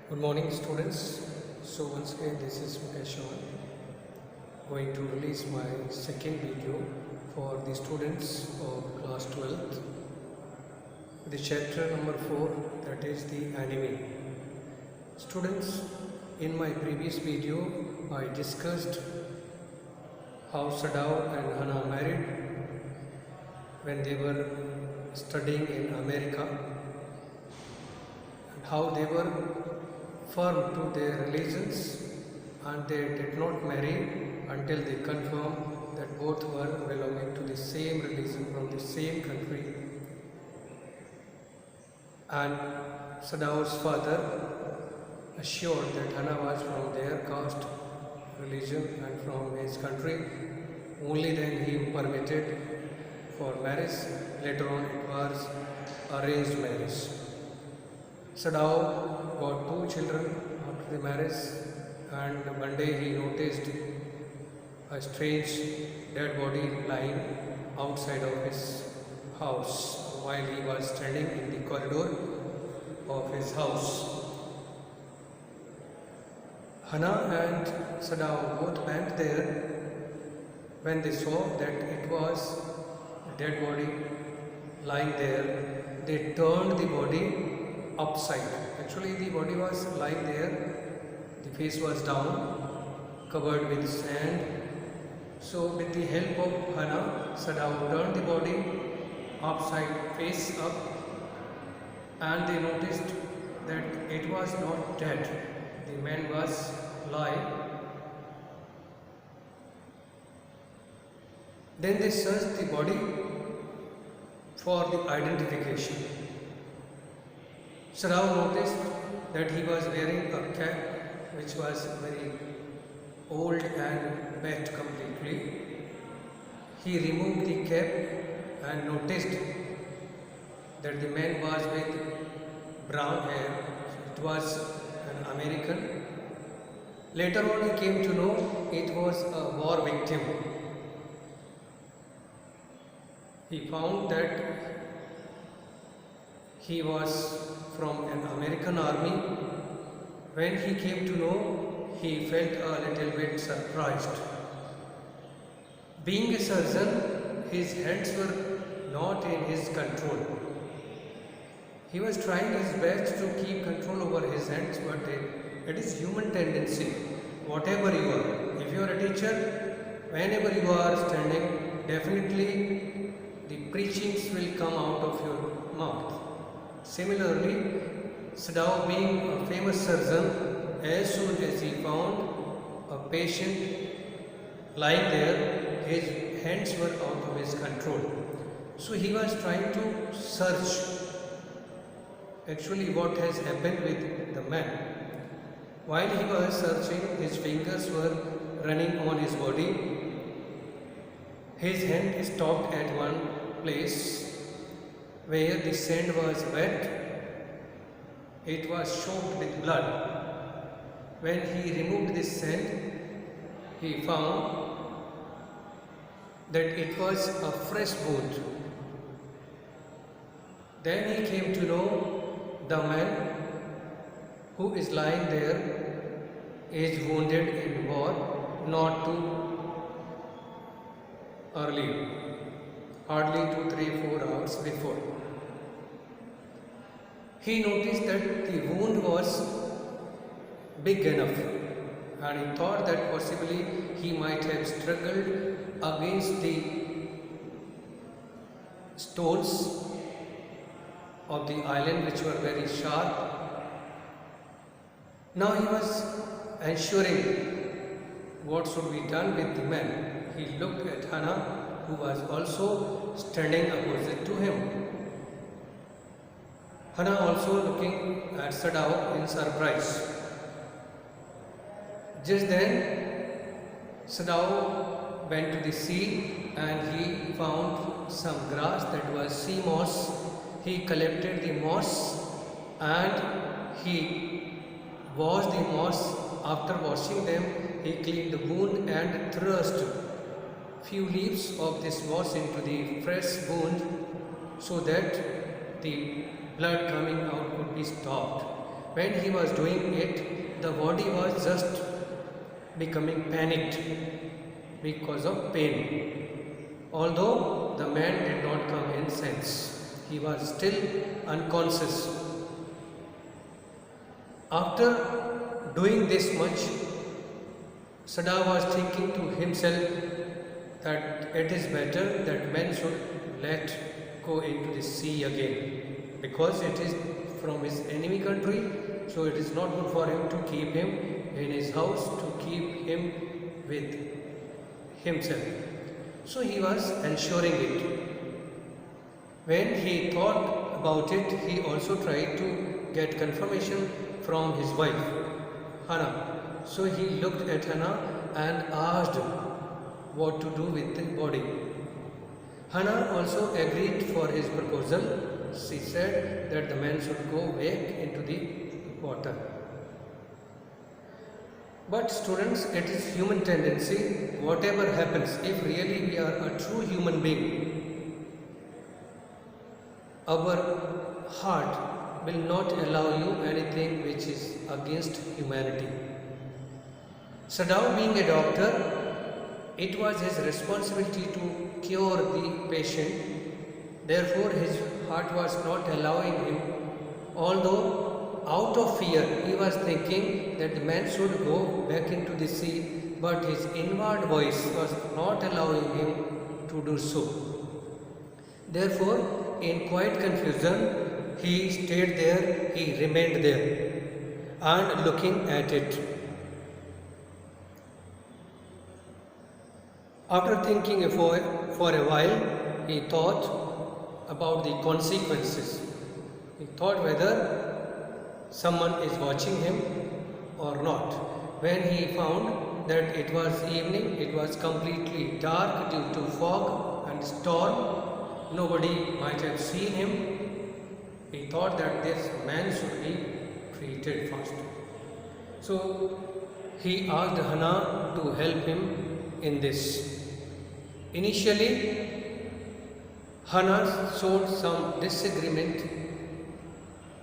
Good morning, students. So once again, this is Mukesh Shawan, going to release my second video for the students of class 12th. The chapter number 4, that is the anime. Students, in my previous video, I discussed how Sadao and Hana married when they were studying in America, and how they were firm to their religions and they did not marry until they confirmed that both were belonging to the same religion from the same country. And Sadao's father assured that Hana was from their caste, religion and from his country. Only then he permitted for marriage. Later on it was arranged marriage. Sadao got 2 children after the marriage, and one day he noticed a strange dead body lying outside of his house while he was standing in the corridor of his house. Hana and Sadao both went there. When they saw that it was a dead body lying there, they turned the body upside. Actually, the body was lying there, the face was down, covered with sand. So with the help of Hana, Sadao turned the body upside, face up, and they noticed that it was not dead. The man was alive. Then they searched the body for the identification. Sadao noticed that he was wearing a cap which was very old and wet completely. He removed the cap and noticed that the man was with brown hair. It was an American. Later on he came to know it was a war victim. He found that he was from an American army. When he came to know, he felt a little bit surprised. Being a surgeon, his hands were not in his control. He was trying his best to keep control over his hands, but it is human tendency. Whatever you are, if you are a teacher, whenever you are standing, definitely the preachings will come out of your mouth. Similarly, Sadao, being a famous surgeon, as soon as he found a patient lying there, his hands were out of his control. So he was trying to search actually what has happened with the man. While he was searching, his fingers were running on his body. His hand stopped at one place where the sand was wet. It was soaked with blood. When he removed this sand, he found that it was a fresh wound. Then he came to know the man who is lying there is wounded in war, not too early, hardly 2, 3, 4 hours before. He noticed that the wound was big enough, and he thought that possibly he might have struggled against the stones of the island, which were very sharp. Now he was ensuring what should be done with the man. He looked at Hana, who was also standing opposite to him. Hana also looking at Sadao in surprise. Just then, Sadao went to the sea and he found some grass that was sea moss. He collected the moss and he washed the moss. After washing them, he cleaned the wound and thrust few leaves of this moss into the fresh wound so that the blood coming out could be stopped. When he was doing it, the body was just becoming panicked because of pain. Although the man did not come in sense, he was still unconscious. After doing this much, Sada was thinking to himself that it is better that men should let go into the sea again, because it is from his enemy country, so it is not good for him to keep him in his house, to keep him with himself. So he was ensuring it. When he thought about it, he also tried to get confirmation from his wife, Hannah. So he looked at Hannah and asked what to do with the body. Hannah also agreed for his proposal. She said that the man should go back into the water. But students, it is human tendency, whatever happens, if really we are a true human being, our heart will not allow you anything which is against humanity. Sadao, being a doctor, it was his responsibility to cure the patient. Therefore, his heart was not allowing him, although out of fear he was thinking that the man should go back into the sea, but his inward voice was not allowing him to do so. Therefore, in quiet confusion, he stayed there, he remained there and looking at it. After thinking for a while, he thought about the consequences. He thought whether someone is watching him or not. When he found that it was evening, it was completely dark due to fog and storm, nobody might have seen him. He thought that this man should be treated first. So he asked Hannah to help him in this. Initially, Hannah showed some disagreement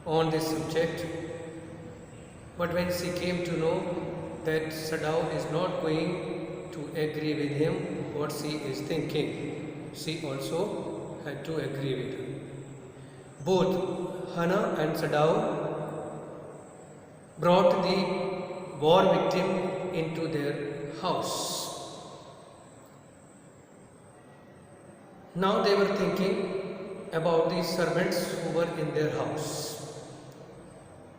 on this subject, but when she came to know that Sadao is not going to agree with him what she is thinking, she also had to agree with him. Both Hannah and Sadao brought the war victim into their house. Now they were thinking about the servants who were in their house.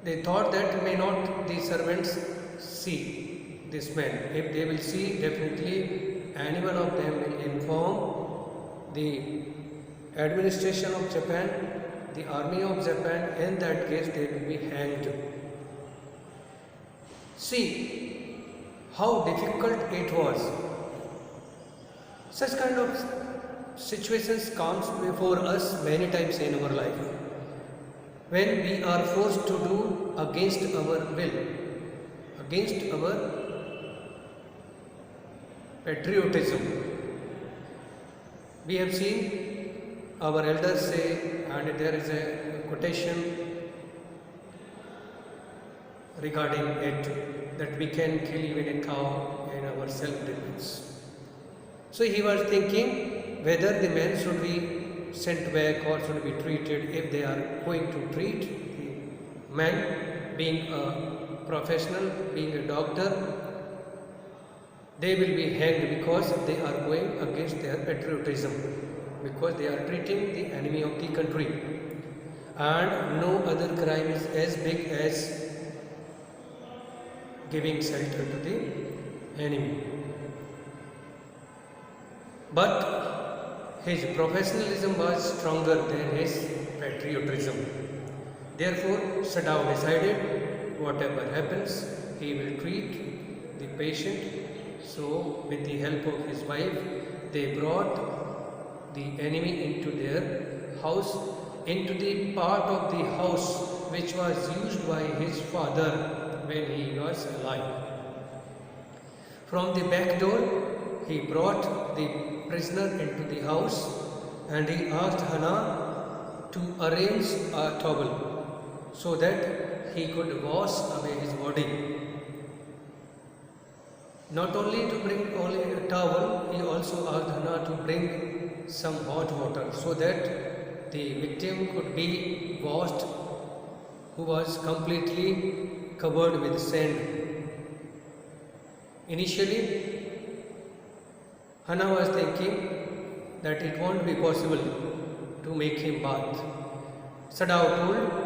They thought that may not the servants see this man. If they will see, definitely any one of them will inform the administration of Japan, the army of Japan. In that case, they will be hanged. See how difficult it was. Such kind of situations comes before us many times in our life, when we are forced to do against our will, against our patriotism. We have seen our elders say, and there is a quotation regarding it, that we can kill even a cow in our self-defense. So he was thinking whether the men should be sent back or should be treated. If they are going to treat the man, being a professional, being a doctor, they will be hanged because they are going against their patriotism, because they are treating the enemy of the country. And no other crime is as big as giving shelter to the enemy. But his professionalism was stronger than his patriotism. Therefore, Sadao decided whatever happens, he will treat the patient. So, with the help of his wife, they brought the enemy into their house, into the part of the house which was used by his father when he was alive. From the back door, he brought the prisoner into the house and he asked Hannah to arrange a towel so that he could wash away his body. Not only to bring only a towel, he also asked Hannah to bring some hot water so that the victim could be washed, who was completely covered with sand. Initially, Hannah was thinking that it won't be possible to make him bath. Sadao told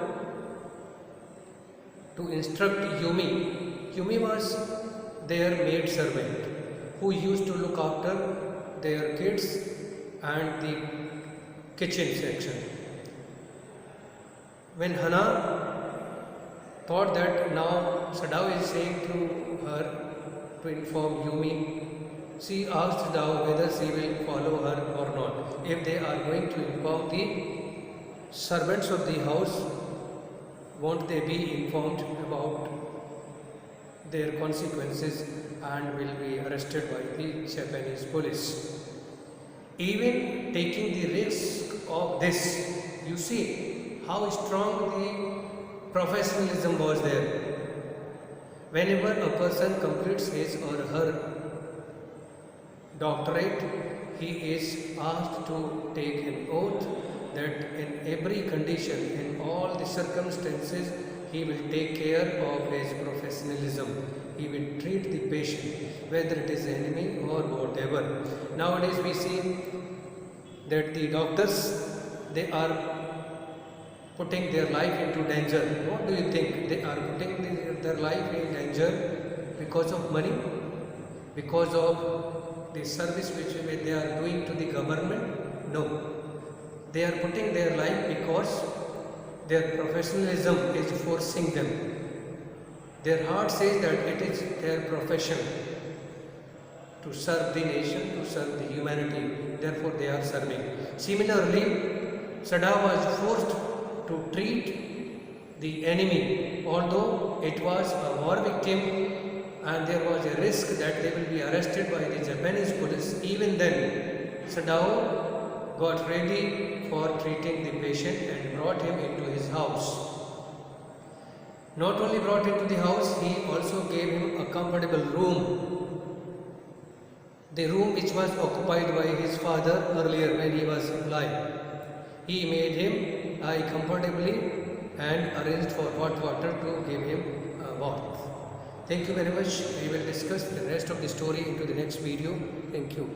to instruct Yumi. Yumi was their maid servant who used to look after their kids and the kitchen section. When Hannah thought that now Sadao is saying to her to inform Yumi, she asked Sadao whether she will follow her or not. If they are going to inform the servants of the house, won't they be informed about their consequences and will be arrested by the Japanese police? Even taking the risk of this, you see how strong the professionalism was there. Whenever a person completes his or her doctorate, he is asked to take an oath that in every condition, in all the circumstances, he will take care of his professionalism. He will treat the patient, whether it is enemy or whatever. Nowadays we see that the doctors, they are putting their life into danger. What do you think? They are putting their life in danger because of money, because of the service which they are doing to the government? No. They are putting their life because their professionalism is forcing them. Their heart says that it is their profession to serve the nation, to serve the humanity. Therefore they are serving. Similarly, Sadao was forced to treat the enemy, although it was a war victim and there was a risk that they will be arrested by the Japanese police. Even then, Sadao got ready for treating the patient and brought him into his house. Not only brought into the house, he also gave him a comfortable room. The room which was occupied by his father earlier when he was alive. He made him lie comfortably and arranged for hot water to give him a bath. Thank you very much. We will discuss the rest of the story into the next video. Thank you.